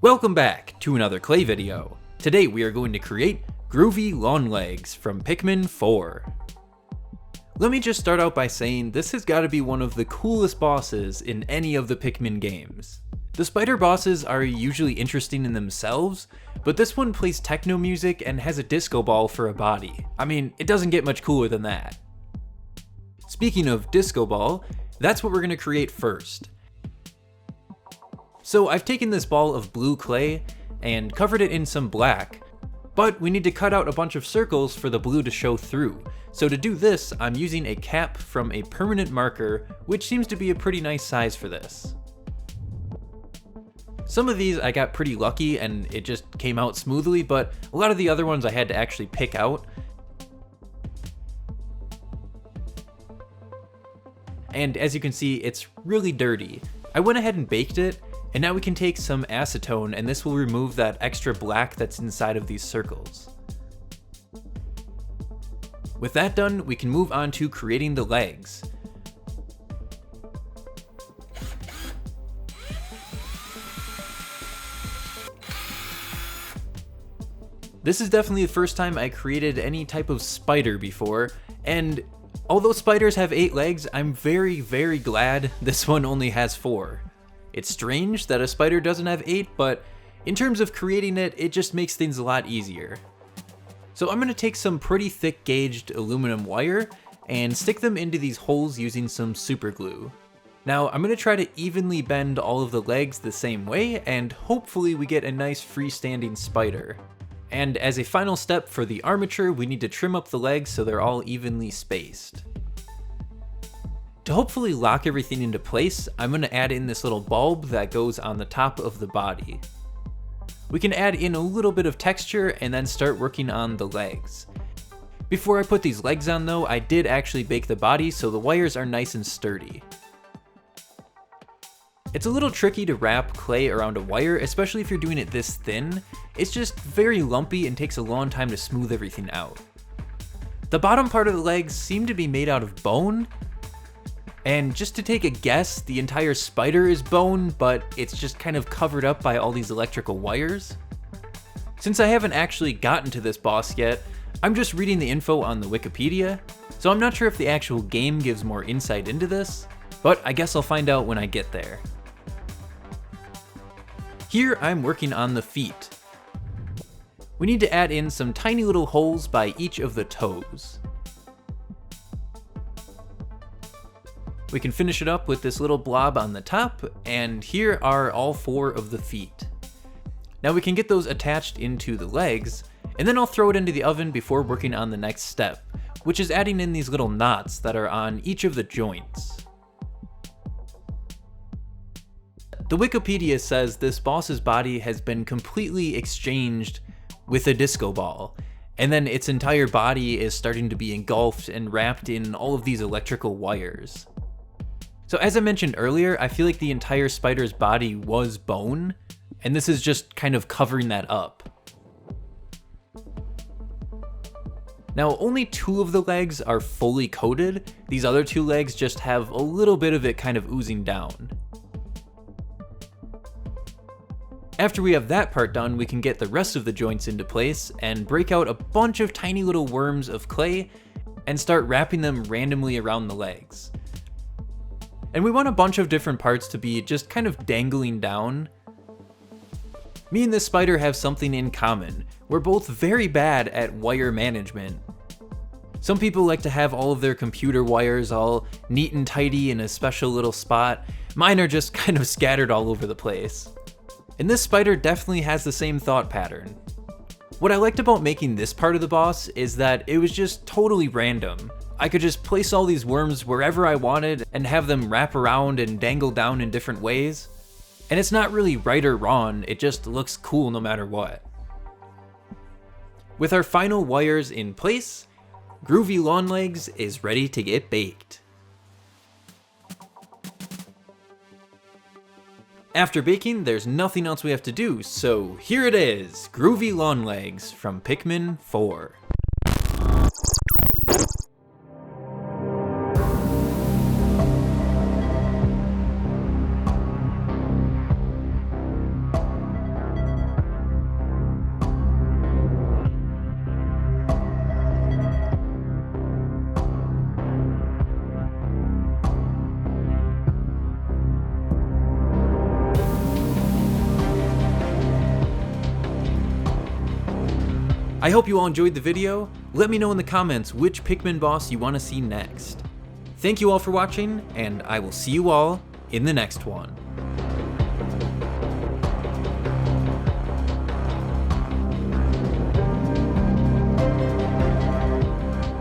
Welcome back to another clay video. Today we are going to create Groovy Long Legs from Pikmin 4. Let me just start out by saying this has got to be one of the coolest bosses in any of the Pikmin games. The spider bosses are usually interesting in themselves, but this one plays techno music and has a disco ball for a body. I mean, it doesn't get much cooler than that. Speaking of disco ball, that's what we're going to create first. So I've taken this ball of blue clay and covered it in some black, but we need to cut out a bunch of circles for the blue to show through. So to do this, I'm using a cap from a permanent marker, which seems to be a pretty nice size for this. Some of these I got pretty lucky and it just came out smoothly, but a lot of the other ones I had to actually pick out. And as you can see, it's really dirty. I went ahead and baked it, and now we can take some acetone and this will remove that extra black that's inside of these circles. With that done, we can move on to creating the legs. This is definitely the first time I created any type of spider before, and although spiders have 8 legs, I'm very glad this one only has 4. It's strange that a spider doesn't have 8, but in terms of creating it, it just makes things a lot easier. So I'm going to take some pretty thick gauged aluminum wire and stick them into these holes using some super glue. Now I'm going to try to evenly bend all of the legs the same way, and hopefully we get a nice freestanding spider. And as a final step for the armature, we need to trim up the legs so they're all evenly spaced. To hopefully lock everything into place, I'm going to add in this little bulb that goes on the top of the body. We can add in a little bit of texture and then start working on the legs. Before I put these legs on though, I did actually bake the body so the wires are nice and sturdy. It's a little tricky to wrap clay around a wire, especially if you're doing it this thin. It's just very lumpy and takes a long time to smooth everything out. The bottom part of the legs seem to be made out of bone, and just to take a guess, the entire spider is bone, but it's just kind of covered up by all these electrical wires. Since I haven't actually gotten to this boss yet, I'm just reading the info on the Wikipedia, so I'm not sure if the actual game gives more insight into this, but I guess I'll find out when I get there. Here I'm working on the feet. We need to add in some tiny little holes by each of the toes. We can finish it up with this little blob on the top, and here are all 4 of the feet. Now we can get those attached into the legs, and then I'll throw it into the oven before working on the next step, which is adding in these little knots that are on each of the joints. The Wikipedia says this boss's body has been completely exchanged with a disco ball, and then its entire body is starting to be engulfed and wrapped in all of these electrical wires. So as I mentioned earlier, I feel like the entire spider's body was bone, and this is just kind of covering that up. Now only 2 of the legs are fully coated, these other 2 legs just have a little bit of it kind of oozing down. After we have that part done, we can get the rest of the joints into place and break out a bunch of tiny little worms of clay and start wrapping them randomly around the legs. And we want a bunch of different parts to be just kind of dangling down. Me and this spider have something in common. We're both very bad at wire management. Some people like to have all of their computer wires all neat and tidy in a special little spot. Mine are just kind of scattered all over the place. And this spider definitely has the same thought pattern. What I liked about making this part of the boss is that it was just totally random. I could just place all these worms wherever I wanted and have them wrap around and dangle down in different ways. And it's not really right or wrong, it just looks cool no matter what. With our final wires in place, Groovy Long Legs is ready to get baked. After baking, there's nothing else we have to do, so here it is, Groovy Long Legs from Pikmin 4. I hope you all enjoyed the video. Let me know in the comments which Pikmin boss you want to see next. Thank you all for watching, and I will see you all in the next one.